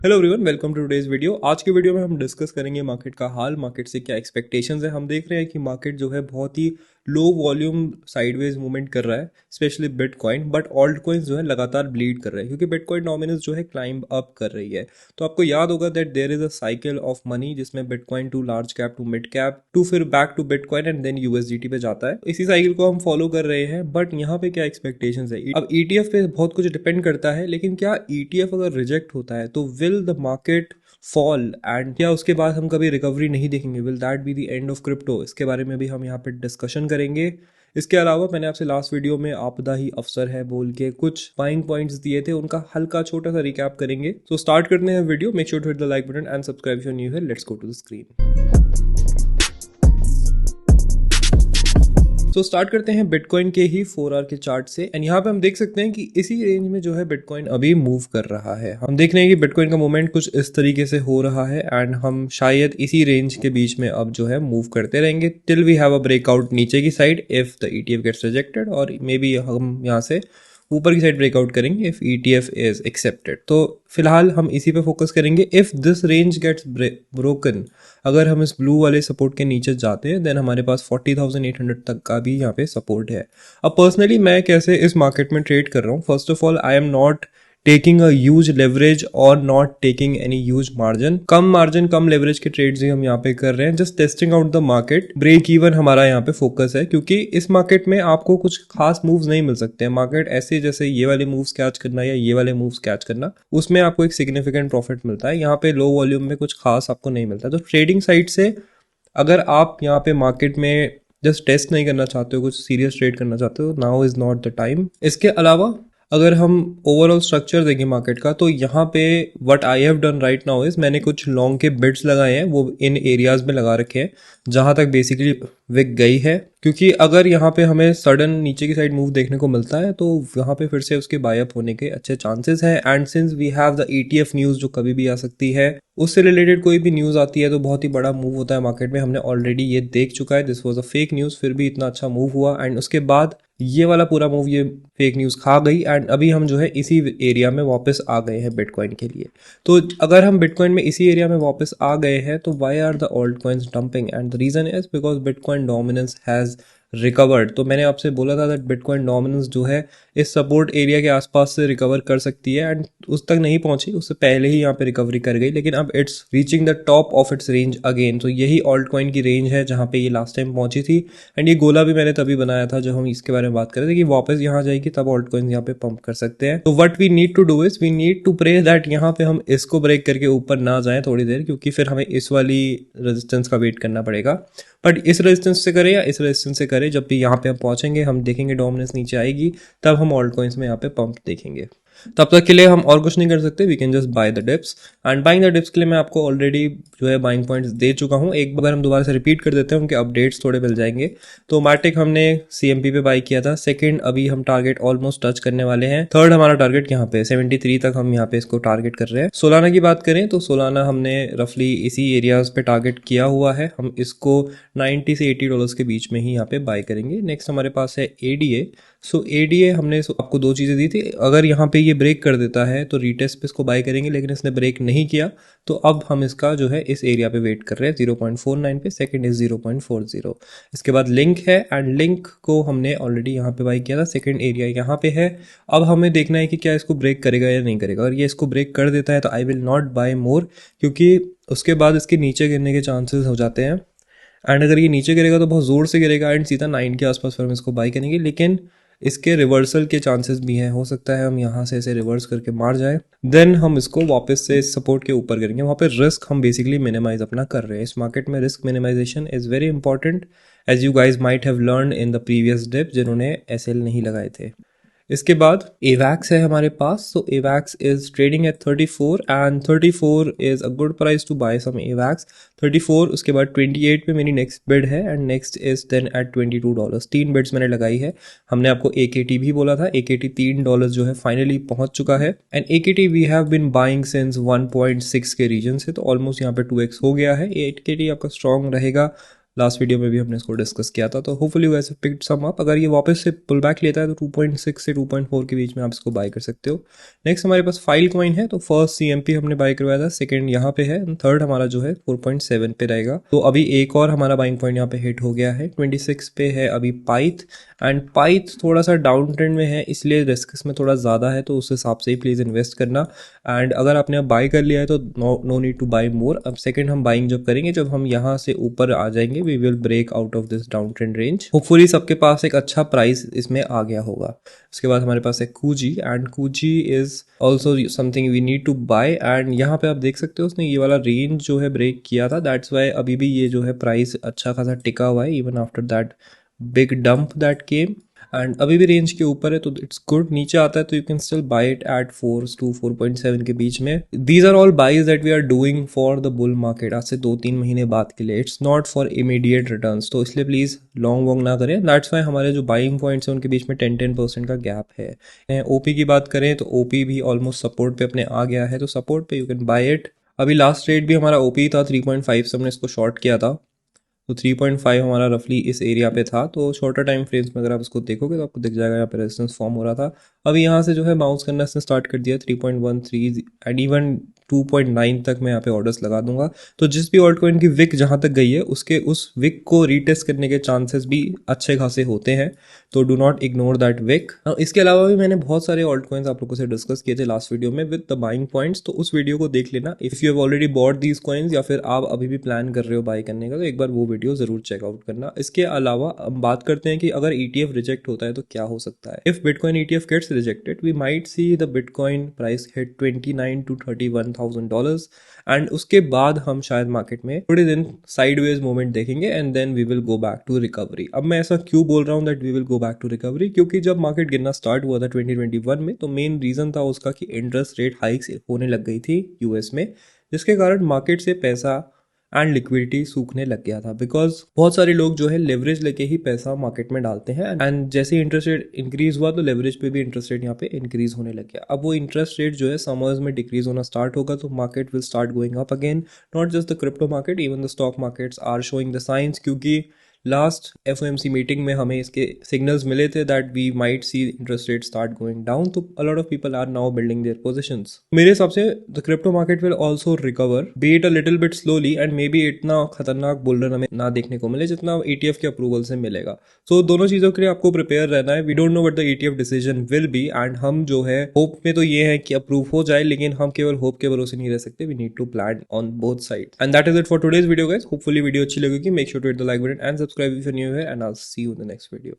Hello everyone, welcome to today's video. आज के video में हम डिस्कस करेंगे मार्केट का हाल, मार्केट से क्या एक्सपेक्टेशंस है। हम देख रहे हैं कि मार्केट जो है बहुत ही लो वॉल्यूम साइडवेज मूवमेंट कर रहा है, specially bitcoin. But alt coins जो है लगातार ब्लीड कर रहे हैं क्योंकि बिटकॉइन डोमिनेंस जो है क्लाइंब अप कर रही है। तो आपको याद होगा that there is a cycle of money जिसमें bitcoin to large cap to mid cap to फिर back to bitcoin and then USDT पे जाता है। इसी साइकिल को हम फॉलो कर रहे हैं। बट यहाँ पे क्या एक्सपेक्टेशंस है, अब ईटीएफ पे बहुत कुछ डिपेंड करता है, लेकिन क्या ईटीएफ अगर रिजेक्ट होता है तो will the market fall and क्या उसके बाद हम कभी रिकवरी नहीं देखेंगे? Will that be the end of crypto? इसके बारे में भी हम यहाँ पे डिस्कशन करेंगे। इसके अलावा मैंने आपसे लास्ट वीडियो में आपदा ही अवसर है बोल के कुछ बाइंग पॉइंट्स दिए थे, उनका हल्का छोटा सा रिकैप करेंगे। तो स्टार्ट करते हैं video. Make sure to hit the like button and subscribe if you are new here. Let's go to the screen. तो स्टार्ट करते हैं बिटकॉइन के ही 4 आवर के चार्ट से। एंड यहाँ पे हम देख सकते हैं कि इसी रेंज में जो है बिटकॉइन अभी मूव कर रहा है। हम देख रहे हैं कि बिटकॉइन का मूवमेंट कुछ इस तरीके से हो रहा है एंड हम शायद इसी रेंज के बीच में अब जो है मूव करते रहेंगे till we have a breakout नीचे की side if the ETF gets rejected, और मे बी हम यहाँ से ऊपर की साइड ब्रेकआउट करेंगे इफ ईटीएफ इज एक्सेप्टेड। तो फिलहाल हम इसी पे फोकस करेंगे। If this range gets broken, अगर हम इस ब्लू वाले सपोर्ट के नीचे जाते हैं देन हमारे पास 40,800 तक का भी यहाँ पे सपोर्ट है। अब पर्सनली मैं कैसे इस मार्केट में ट्रेड कर रहा हूँ, first of all I am not taking a huge leverage और not taking any huge margin कम लेवरेज के ट्रेड्स ही हम यहाँ पे कर रहे हैं। Just testing out the market, break even हमारा यहाँ पे फोकस है, क्योंकि इस मार्केट में आपको कुछ खास मूव्स नहीं मिल सकते हैं। मार्केट ऐसे जैसे ये वाले मूव्स कैच करना या ये वाले मूव्स कैच करना, उसमें आपको एक सिग्निफिकेंट प्रॉफिट मिलता है। यहाँ पे लो वॉल्यूम में कुछ खास आपको नहीं मिलता। तो ट्रेडिंग साइड से अगर आप यहाँ पे मार्केट में जस्ट टेस्ट नहीं करना चाहते हो, कुछ सीरियस ट्रेड करना चाहते हो, now is not the time. इसके अलावा अगर हम ओवरऑल स्ट्रक्चर देखें मार्केट का, तो यहाँ पे what I have done right now is मैंने कुछ लॉन्ग के बिड्स लगाए हैं, वो इन एरियाज में लगा रखे हैं जहां तक बेसिकली विक गई है। क्योंकि अगर यहाँ पे हमें सडन नीचे की साइड मूव देखने को मिलता है तो यहाँ पे फिर से उसके बाय अप होने के अच्छे चांसेस हैं। And since we have the ETF news जो कभी भी आ सकती है, उससे रिलेटेड कोई भी न्यूज आती है तो बहुत ही बड़ा मूव होता है मार्केट में। हमने ऑलरेडी ये देख चुका है, this was a fake news, फिर भी इतना अच्छा मूव हुआ। एंड उसके बाद ये वाला पूरा मूव ये फेक न्यूज खा गई एंड अभी हम जो है इसी एरिया में वापस आ गए हैं बिटकॉइन के लिए। तो अगर हम बिटकॉइन में इसी एरिया में वापस आ गए हैं तो why are the altcoins dumping? And the reason is because bitcoin dominance has recovered. तो मैंने आपसे बोला था दैट बिटकॉइन डोमिनेंस जो है इस सपोर्ट एरिया के आसपास से रिकवर कर सकती है एंड उस तक नहीं पहुंची, उससे पहले ही यहाँ पे रिकवरी कर गई, लेकिन अब it's reaching the top of its range again. तो यही ऑल्ट कॉइन की रेंज है जहाँ पे ये लास्ट टाइम पहुंची थी। एंड ये गोला भी मैंने तभी बनाया था जब हम इसके बारे में बात कर रहे थे कि वापस यहाँ जाएगी तब ऑल्ट कॉइन यहाँ पे पंप कर सकते हैं। तो what we need to do is we need to pray that यहाँ पे हम इसको ब्रेक करके ऊपर ना जाए थोड़ी देर, क्योंकि फिर हमें इस वाली रेजिस्टेंस का वेट करना पड़ेगा। बट इस रेजिस्टेंस से करें या इस रेजिस्टेंस से करें, जब भी यहाँ पे हम पहुंचेंगे हम देखेंगे डोमिनेंस नीचे आएगी, तब हम ऑल्ट कॉइन्स में यहाँ पे पंप देखेंगे। तब तक के लिए हम और कुछ नहीं कर सकते, we can just buy the dips. And buying the dips के लिए मैं आपको ऑलरेडी जो है बाइंग पॉइंट्स दे चुका हूँ। एक बार हम दोबारा से रिपीट कर देते हैं, उनके अपडेट्स थोड़े मिल जाएंगे। तो मैटिक हमने सीएमपी पे बाई किया था, सेकंड अभी हम टारगेट ऑलमोस्ट टच करने वाले हैं, थर्ड हमारा टारगेट यहाँ पे 73 तक हम यहाँ पे इसको टारगेट कर रहे हैं। सोलाना की बात करें तो सोलाना हमने रफली इसी एरियाज पे टारगेट किया हुआ है, हम इसको 90 से $80 के बीच में ही यहाँ पे बाय करेंगे। नेक्स्ट हमारे पास है एडीए। सो एडीए हमने आपको दो चीज़ें दी थी, अगर यहाँ पे ये ब्रेक कर देता है तो रीटेस्ट पे इसको बाय करेंगे, लेकिन इसने ब्रेक नहीं किया तो अब हम इसका जो है इस एरिया पे वेट कर रहे हैं 0.49 पे, सेकंड इज 0.40। इसके बाद लिंक है एंड लिंक को हमने ऑलरेडी यहाँ पे बाय किया था, सेकंड एरिया यहाँ पे है। अब हमें देखना है कि क्या इसको ब्रेक करेगा या नहीं करेगा। अगर ये इसको ब्रेक कर देता है तो आई विल नॉट बाय मोर, क्योंकि उसके बाद इसके नीचे गिरने के चांसेस हो जाते हैं। एंड अगर ये नीचे गिरेगा तो बहुत ज़ोर से गिरेगा एंड सीधा 9 के आसपास फिर हम इसको बाई करेंगे, लेकिन इसके रिवर्सल के चांसेस भी हैं, हो सकता है हम यहाँ से इसे रिवर्स करके मार जाए, देन हम इसको वापस से इस सपोर्ट के ऊपर करेंगे। वहाँ पे रिस्क हम बेसिकली मिनिमाइज अपना कर रहे हैं। इस मार्केट में risk minimization is very important, as you guys might have learn in the previous dip जिन्होंने एसएल नहीं लगाए थे। इसके बाद एवैक्स है हमारे पास। So AVAX is trading at 34 and 34 is a good price to buy some AVAX. 34, उसके बाद 28 पे मेरी नेक्स्ट बिड है and next is then at $22। 3 bids मैंने लगाई है। हमने आपको एकेटी भी बोला था, एकेटी $3 जो है फाइनली पहुंच चुका है and AKT we have been buying since 1.6 के रीजन से, तो ऑलमोस्ट यहाँ पे 2x हो गया है। एकेटी आपका स्ट्रॉन्ग रहेगा लास्ट वीडियो में भी हमने इसको डिस्कस किया था। तो hopefully you guys have picked sum up. अगर ये वापस से पुल बैक लेता है तो 2.6 से 2.4 के बीच में आप इसको बाय कर सकते हो। नेक्स्ट हमारे पास फाइल कॉइन है। तो फर्स्ट CMP हमने बाय करवाया था, सेकंड यहाँ पे है, थर्ड हमारा जो है 4.7 पे रहेगा। तो अभी एक और हमारा बाइंग पॉइंट यहाँ पे हिट हो गया है। 26 पे है अभी पाइथ, एंड पाइथ थोड़ा सा डाउन ट्रेंड में है, इसलिए रिस्क इसमें थोड़ा ज़्यादा है, तो उस हिसाब से ही प्लीज़ इन्वेस्ट करना। एंड अगर आपने अब बाय कर लिया है तो नो नीड टू बाय मोर। अब सेकंड हम बाइंग जब करेंगे, जब हम यहाँ से ऊपर आ जाएंगे, we will break out of this down trend range. Hopefully सबके पास एक अच्छा प्राइस इसमें आ गया होगा। उसके बाद हमारे पास है Kuji, and Kuji is also something we need to buy. And यहाँ पे आप देख सकते हो उसने ये वाला रेंज जो है ब्रेक किया था, दैट्स वाई अभी भी ये जो है प्राइस अच्छा खासा टिका हुआ है, even after that big dump that came. And अभी भी रेंज के ऊपर है, तो इट्स गुड। नीचे आता है तो you can still buy it at 4 to 4.7 के बीच में। These are all buys that we are doing for the bull market, आज से 2-3 महीने बाद के लिए। It's not for immediate returns, तो इसलिए प्लीज लॉन्ग वॉन्ग ना करें। दैट्स वाई हमारे जो बाइंग पॉइंट्स हैं उनके बीच में 10% का गैप है। ओपी की बात करें तो ओपी भी ऑलमोस्ट सपोर्ट पे अपने आ गया है, तो सपोर्ट पे यू कैन बाय इट। अभी लास्ट रेट भी हमारा ओपी था 3.5 से हमने इसको शॉर्ट किया था, तो 3.5 हमारा रफली इस एरिया पे था। तो शॉर्टर टाइम फ्रेम्स में अगर आप इसको देखोगे तो आपको दिख जाएगा यहाँ पे रेजिस्टेंस फॉर्म हो रहा था। अभी यहाँ से जो है बाउंस करना इसने स्टार्ट कर दिया 3.13 एंड इवन 2.9 तक मैं यहाँ पे ऑर्डर्स लगा दूंगा। तो जिस भी ऑल्ट कॉइन की विक जहाँ तक गई है उसके उस विक को रीटेस्ट करने के चांसेस भी अच्छे खासे होते हैं, तो do not ignore that wick. इसके अलावा भी मैंने बहुत सारे ऑल्ट कॉइन्स आप लोगों से डिस्कस किए थे लास्ट वीडियो में विद द बाइंग पॉइंट्स, तो उस वीडियो को देख लेना if you have already bot these coins, या फिर आप अभी भी प्लान कर रहे हो बाई करने का, तो एक बार वो वीडियो जरूर चेकआउट करना। इसके अलावा हम बात करते हैं कि अगर ETF रिजेक्ट होता है तो क्या हो सकता है। If bitcoin ETF gets rejected, we might see the bitcoin price hit $29,000 to $31,000, and उसके बाद हम शायद मार्केट में थोड़े दिन साइडवेज मूवमेंट देखेंगे and then we will go back to recovery. अब मैं ऐसा क्यों बोल रहा हूँ that we will go back to recovery, क्योंकि जब मार्केट गिरना स्टार्ट हुआ था 2021 में, तो मेन रीजन था उसका कि इंटरेस्ट रेट हाइक्स होने लग गई थी US में, जिसके कारण मार्केट से पैसा एंड लिक्विडिटी सूखने लग गया था। बिकॉज बहुत सारे लोग जो है लेवरेज लेके ही पैसा मार्केट में डालते हैं, एंड जैसे ही इंटरेस्ट रेट इंक्रीज हुआ तो लेवरेज पे भी इंटरेस्ट रेट यहाँ पे इंक्रीज होने लग गया। अब वो इंटरेस्ट रेट जो है समर्स में डिक्रीज होना स्टार्ट होगा, तो market will start going up again. Not just the crypto market, even the stock markets are showing the science, क्योंकि लास्ट FOMC मीटिंग में हमें इसके सिग्नल्स मिले थे that we might see interest rate start going down, so a lot of people are now building their positions. मेरे हिसाब से the crypto market will also recover, be it a little bit slowly, and may be इतना खतरनाक bull run हमें ना देखने को मिले जितना ETF के अप्रूवल से मिलेगा। सो दोनों चीजों के लिए आपको प्रिपेयर रहना है। We don't know what the ETF decision will be, and हम जो है होप में तो ये है कि अप्रूव हो जाए, लेकिन हम केवल होप के भरोसे नहीं रह सकते। We need to plan on both side, and that is it for today's video guys. Hopefully video अच्छी लगेगी। Make sure to hit the like button and subscribe if you are new here, and I'll see you in the next video.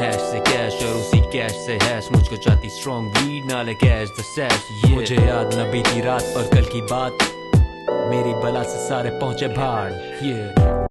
Hash से cash और उसी cash से hash, मुझको चाहती strong weed नाले cash द सैश। मुझे याद न बीती रात और कल की बात, मेरी बला से सारे पहुंचे भाड़।